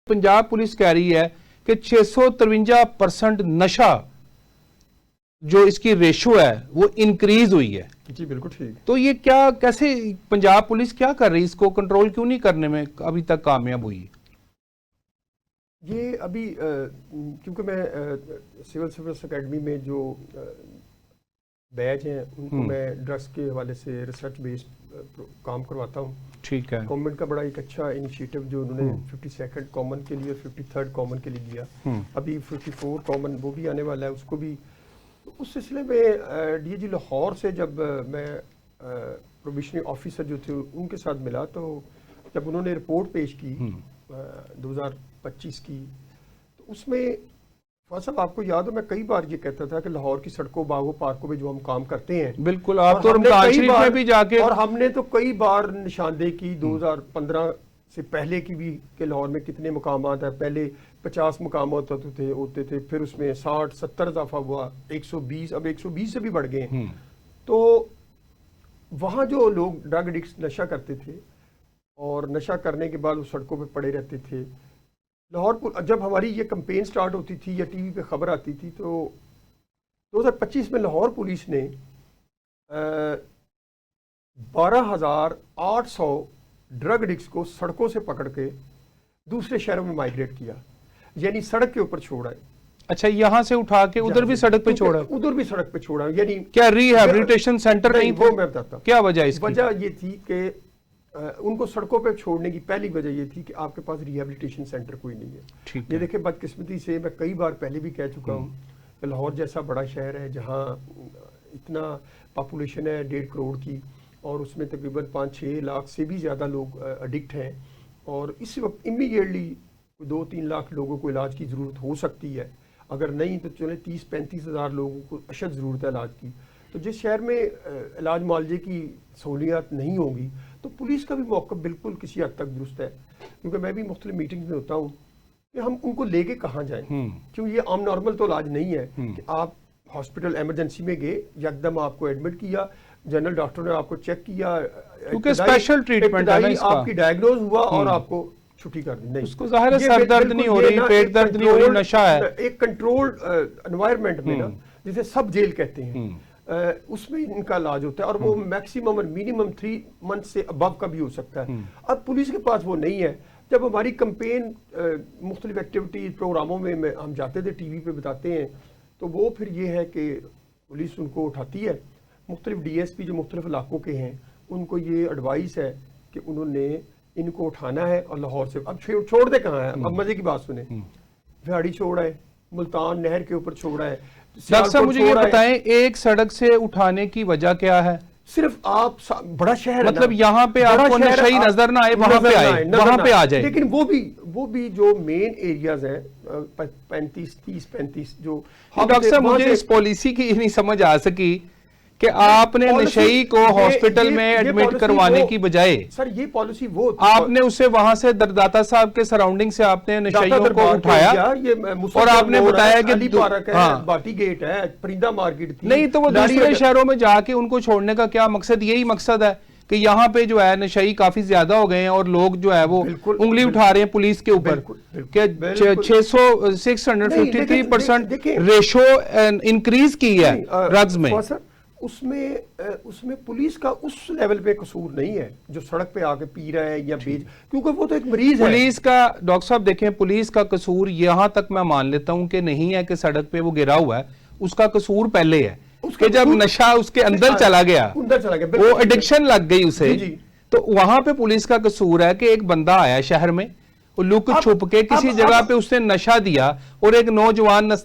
Punjab police कह रही है कि 653% नशा जो इसकी रेशो है वो इंक्रीज हुई है। जी बिल्कुल ठीक। तो ये क्या, कैसे पंजाब पुलिस क्या कर रही है, इसको कंट्रोल क्यों नहीं करने में अभी तक कामयाब हुई है? ये अभी क्योंकि मैं सिविल सर्विस एकेडमी में जो बैच हैं उनको मैं ड्रग्स के हवाले से रिसर्च बेस्ड काम करवाता हूँ। ठीक है। गवर्नमेंट का बड़ा एक अच्छा इनिशिएटिव जो उन्होंने 52nd कॉमन के लिए और 53rd कॉमन के लिए दिया, अभी 54 कॉमन वो भी आने वाला है, उसको भी। तो उस सिलसिले में डीआईजी लाहौर से जब मैं प्रोबेशनरी ऑफिसर जो थे उनके साथ मिला, तो जब उन्होंने रिपोर्ट पेश की 2025 की, तो उसमें साहब आपको याद हो मैं कई बार ये कहता था कि लाहौर की सड़कों, बागों, पार्कों में जो हम काम करते हैं, बिल्कुल आप तो में भी जाके, और हमने तो कई बार निशानदेही की 2015 से पहले की भी कि लाहौर में कितने मकामात है। पहले 50 मकामात होते थे, फिर उसमें 60-70 इजाफा हुआ, 120, अब 120 से भी बढ़ गए हैं। तो वहाँ जो लोग ड्रग एडिक्ट नशा करते थे और नशा करने के बाद वो सड़कों पे पड़े रहते थे, लाहौर जब हमारी ये कैंपेन स्टार्ट होती थी या टीवी पे खबर आती थी, तो 2025 में लाहौर पुलिस ने 12,800 ड्रग एडिक्ट्स को सड़कों से पकड़ के दूसरे शहरों में माइग्रेट किया, यानी सड़क के ऊपर छोड़ा है। अच्छा, यहाँ से उठा के उधर भी सड़क पे छोड़ा, उधर भी सड़क पे छोड़ा, यानी क्या रिहैबिलिटेशन सेंटर नहीं? वो मैं बताता हूँ क्या वजह इसकी? वजह ये थी कि उनको सड़कों पे छोड़ने की पहली वजह ये थी कि आपके पास रिहैबिलिटेशन सेंटर कोई नहीं है। ये देखिए, बदकिस्मती से मैं कई बार पहले भी कह चुका हूँ कि लाहौर जैसा बड़ा शहर है जहाँ इतना पॉपुलेशन है 1.5 करोड़ की, और उसमें तकरीबन 5-6 लाख से भी ज़्यादा लोग एडिक्ट हैं, और इस वक्त इमीडिएटली 2-3 लाख लोगों को इलाज की ज़रूरत हो सकती है, अगर नहीं तो चले 30-35 हज़ार लोगों को अशद ज़रूरत है इलाज की। तो जिस शहर में इलाज मुआवजे की सहूलियात नहीं होंगी, तो पुलिस का भी मौक़िफ़ बिल्कुल किसी हद तक दुरुस्त है, क्योंकि मैं भी मुख्तलिफ मीटिंग्स में होता हूँ कि हम उनको लेके कहाँ जाएं, क्यों ये आम नॉर्मल तो इलाज नहीं है कि आप हॉस्पिटल एमरजेंसी में गए, यकदम आपको एडमिट किया, जनरल डॉक्टर ने आपको चेक किया, क्योंकि स्पेशल ट्रीटमेंट है ना इसका, आपकी डायग्नोज हुआ और आपको छुट्टी कर दी। नहीं, उसको ज़ाहिर है सर दर्द नहीं हो रही, पेट दर्द नहीं हो रही, नशा है। एक कंट्रोल्ड एनवायरनमेंट में ना, जिसे सब जेल कहते हैं, उसमें इनका इलाज होता है, और वो मैक्सिमम और मिनिमम 3 मंथ से अबव का भी हो सकता है। अब पुलिस के पास वो नहीं है। जब हमारी कैंपेन मुख्तलिफ एक्टिविटी प्रोग्रामों में हम जाते थे, टीवी पे बताते हैं, तो वो फिर ये है कि पुलिस उनको उठाती है, मुख्तलिफ डीएसपी जो मुख्तलिफ इलाकों के हैं उनको ये एडवाइस है कि उन्होंने इनको उठाना है और लाहौर से, अब छोड़ दे कहाँ है, अब मजे की बात सुने, भिवाड़ी छोड़ा है, मुल्तान नहर के ऊपर छोड़ा है। डॉक्टर साहब मुझे ये बताएं, एक सड़क से उठाने की वजह क्या है? सिर्फ आप बड़ा शहर मतलब यहाँ पे आपको नशाई नजर ना आए, वहां पे आए, वहां पे आ जाए। लेकिन वो भी जो मेन एरियाज हैं 35 जो, डॉक्टर साहब मुझे इस पॉलिसी की नहीं समझ आ सकी कि आपने नशई को हॉस्पिटल में एडमिट करवाने की बजाय, सर ये पॉलिसी वो आपने उसे वहां से दरदाता साहब के सराउंडिंग से आपने नशइयों को उठाया और आपने बताया कि पार्क है, बाटी गेट है, परिंदा मार्केट थी। नहीं तो वो दूसरे शहरों में जाके उनको छोड़ने का क्या मकसद? यही मकसद है कि यहाँ पे जो है नशई काफी ज्यादा हो गए हैं और लोग जो है वो उंगली उठा रहे हैं पुलिस के ऊपर कि 653% रेशो इंक्रीज की है ड्रग्स में। उसमें पुलिस का उस लेवल पे कसूर नहीं है जो सड़क पे आके पी रहा है या बेच, क्योंकि वो तो एक मरीज है। पुलिस का, डॉक्टर साहब देखें, पुलिस का कसूर यहां तक मैं मान लेता हूं कि नहीं है कि सड़क पे वो गिरा हुआ है, उसका कसूर पहले है उसके, जब नशा उसके अंदर चला गया, वो एडिक्शन लग गई उसे, तो वहां पे पुलिस का कसूर है कि एक बंदा आया शहर में, वो लुक छुप के किसी जगह पे उसने नशा दिया और एक नौजवान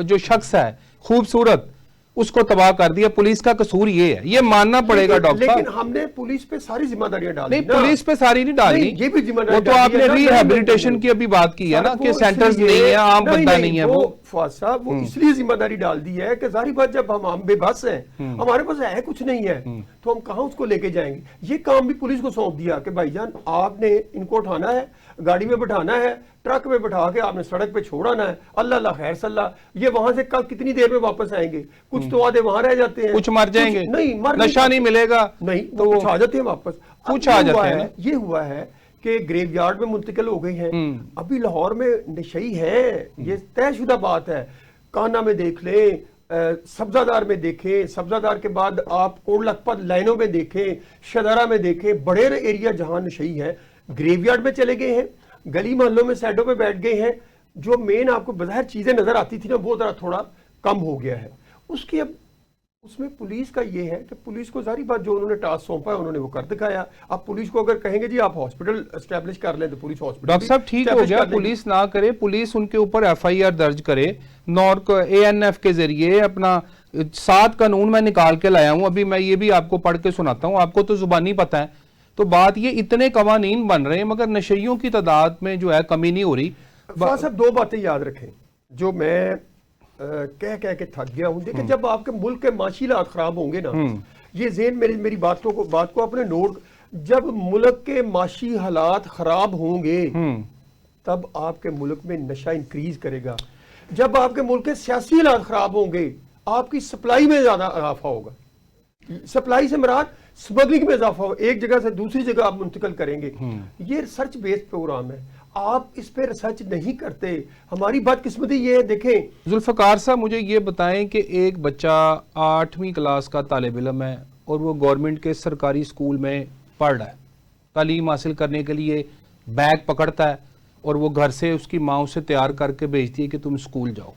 जो शख्स है खूबसूरत, उसको तबाह कर दिया। पुलिस का कसूर ये है, ये मानना पड़ेगा डॉक्टर। लेकिन हमने पुलिस पे सारी जिम्मेदारियां डाली। नहीं, पुलिस पे सारी नहीं डाली, ये भी जिम्मेदारी, वो तो आपने रिहैबिलिटेशन की अभी बात की है ना कि सेंटर्स नहीं है, आम बंदा नहीं है। वो फवाद साहब वो इसलिए जिम्मेदारी डाल दी है कि जाहिर बात जब हम बेबस हैं, हमारे पास है कुछ नहीं है, तो हम कहाँ उसको लेके जाएंगे? ये काम भी पुलिस को सौंप दिया कि भाईजान आपने इनको उठाना है, गाड़ी में बिठाना है, ट्रक में बिठा के आपने सड़क पे छोड़ना है, अल्लाह खैर सल्ला। ये वहां से कल कितनी देर में वापस आएंगे? कुछ तो आधे वहां रह जाते हैं, कुछ मर जाएंगे, नहीं नशा नहीं मिलेगा, नहीं तो कुछ आ जाते हैं वापस। कुछ आ जाते हैं। ये हुआ है کہ گریو یارڈ میں منتقل ہو گئے ہیں. ابھی لاہور میں نشئی ہے, یہ طے شدہ بات ہے. کانا میں دیکھ لیں, سبزہ دار میں دیکھیں, سبزہ دار کے بعد آپ کوٹ لکھپت لائنوں میں دیکھیں, شدارہ میں دیکھیں, بڑے ایریا جہاں نشئی ہے, گریو یارڈ میں چلے گئے ہیں, گلی محلوں میں سائڈوں پہ بیٹھ گئے ہیں. جو مین آپ کو بظاہر چیزیں نظر آتی تھی نا, وہ ذرا تھوڑا کم ہو گیا ہے. اس کی اب اس میں پولیس کا یہ ہے کہ پولیس کو ظاہری بات جو انہوں نے ٹاسک سونپا ہے انہوں نے وہ کر دکھایا. اب پولیس کو اگر کہیں گے جی آپ ہاسپٹل اسٹیبلش کر لیں تو پولیس ہاسپٹل ڈاکٹر صاحب ٹھیک ہو گیا, پولیس نہ کرے, پولیس ان کے اوپر ایف آئی آر درج کرے. نارک اے این ایف کے ذریعے اپنا 7 قانون میں نکال کے لایا ہوں, ابھی میں یہ بھی آپ کو پڑھ کے سناتا ہوں, آپ کو تو زبانی پتہ ہے. تو بات یہ اتنے قوانین بن رہے ہیں مگر نشیوں کی تعداد میں جو ہے کمی نہیں ہو رہی. فواز صاحب 2 باتیں یاد رکھیں جو میں کہہ کے تھک گیا ہوں. دیکھیں جب آپ کے ملک کے معاشی حالات خراب ہوں گے نا, یہ ذہن میری بات کو اپنے نوٹ, جب ملک کے معاشی حالات خراب ہوں گے تب آپ کے ملک میں نشہ انکریز کرے گا. جب آپ کے ملک کے سیاسی حالات خراب ہوں گے آپ کی سپلائی میں زیادہ اضافہ ہوگا. سپلائی سے مراد سمگلنگ میں اضافہ ہوگا, ایک جگہ سے دوسری جگہ آپ منتقل کریں گے. یہ ریسرچ بیسڈ پروگرام ہے, آپ اس پہ ریسرچ نہیں کرتے. ہماری بدقسمتی یہ ہے. دیکھیں ذوالفقار صاحب مجھے یہ بتائیں کہ ایک بچہ 8ویں کلاس کا طالب علم ہے اور وہ گورنمنٹ کے سرکاری اسکول میں پڑھ رہا ہے, تعلیم حاصل کرنے کے لیے بیگ پکڑتا ہے اور وہ گھر سے اس کی ماں اسے تیار کر کے بھیجتی ہے کہ تم اسکول جاؤ,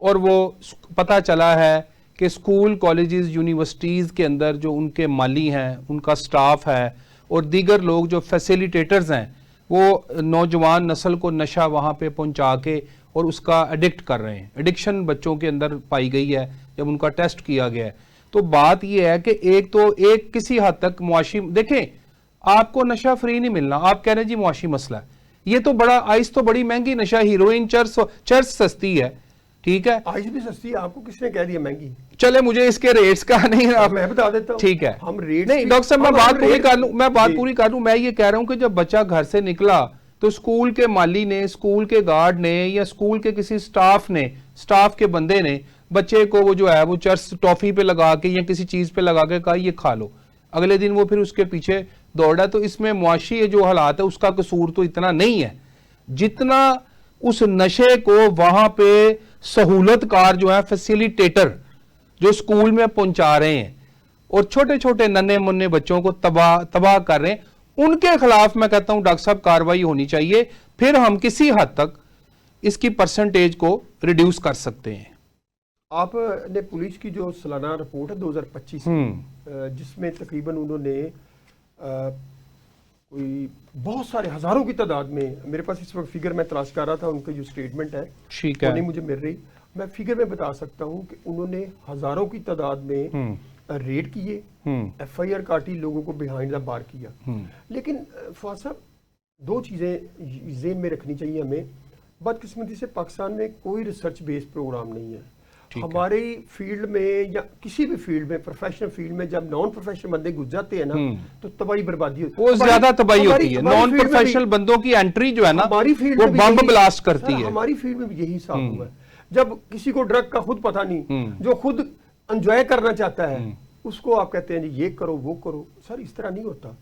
اور وہ پتہ چلا ہے کہ اسکول کالجز یونیورسٹیز کے اندر جو ان کے مالی ہیں, ان کا سٹاف ہے اور دیگر لوگ جو فیسیلیٹیٹرز ہیں وہ نوجوان نسل کو نشہ وہاں پہ پہنچا کے اور اس کا ایڈکٹ کر رہے ہیں. ایڈکشن بچوں کے اندر پائی گئی ہے جب ان کا ٹیسٹ کیا گیا ہے. تو بات یہ ہے کہ ایک کسی حد تک معاشی, دیکھیں آپ کو نشہ فری نہیں ملنا, آپ کہہ رہے ہیں جی معاشی مسئلہ ہے, یہ تو بڑا آئس تو بڑی مہنگی نشہ, ہیروئن چرس سستی ہے, ٹھیک ہے, آئس بھی سستی ہے. آپ کو کس نے کہہ دیا مہنگی؟ چلے مجھے اس کے ریٹس کا نہیں, میں بتا دیتا ہوں. ٹھیک ہے, ہم ریٹس نہیں ڈاکٹر صاحب میں بات پوری کر لوں. میں یہ کہہ رہا ہوں کہ جب بچہ گھر سے نکلا تو اسکول کے مالی نے, اسکول کے گارڈ نے یا اسکول کے کسی سٹاف کے بندے نے بچے کو وہ جو ہے وہ چرس ٹافی پہ لگا کے یا کسی چیز پہ لگا کے کہا یہ کھا لو, اگلے دن وہ پھر اس کے پیچھے دوڑا. تو اس میں معاشی جو حالات ہے اس کا قصور تو اتنا نہیں ہے جتنا اس نشے کو وہاں پہ سہولت کار جو ہے فیسیلیٹیٹر جو اسکول میں پہنچا رہے ہیں اور چھوٹے چھوٹے ننے منے بچوں کو تباہ کر رہے ہیں, ان کے خلاف میں کہتا ہوں ڈاکٹر صاحب کاروائی ہونی چاہیے. پھر ہم کسی حد تک اس کی پرسنٹیج کو ریڈیوس کر سکتے ہیں. آپ نے پولیس کی جو سالانہ رپورٹ ہے 2025 جس میں تقریباً انہوں نے کوئی بہت سارے ہزاروں کی تعداد میں, میرے پاس اس وقت فگر میں تلاش کر رہا تھا, ان کا جو سٹیٹمنٹ ہے وہ نہیں مجھے مل رہی, میں فگر میں بتا سکتا ہوں کہ انہوں نے ہزاروں کی تعداد میں ریڈ کیے, ایف آئی آر کاٹی, لوگوں کو بیہائنڈ دا بار کیا. لیکن فواز صاحب 2 چیزیں ذہن میں رکھنی چاہیے ہمیں. بدقسمتی سے پاکستان میں کوئی ریسرچ بیس پروگرام نہیں ہے. ہماری فیلڈ میں یا کسی بھی فیلڈ میں, پروفیشنل فیلڈ میں جب نان پروفیشنل بندے گھس جاتے ہیں نا تو تباہی بربادی ہوتی ہے, وہ زیادہ تباہی ہوتی ہے. نان پروفیشنل بندوں کی انٹری جو ہے نا وہ بمب بلاسٹ کرتی ہے. ہماری فیلڈ میں بھی یہی حساب ہوا ہے. جب کسی کو ڈرگ کا خود پتہ نہیں, جو خود انجوائے کرنا چاہتا ہے, اس کو آپ کہتے ہیں جی یہ کرو وہ کرو. سر اس طرح نہیں ہوتا.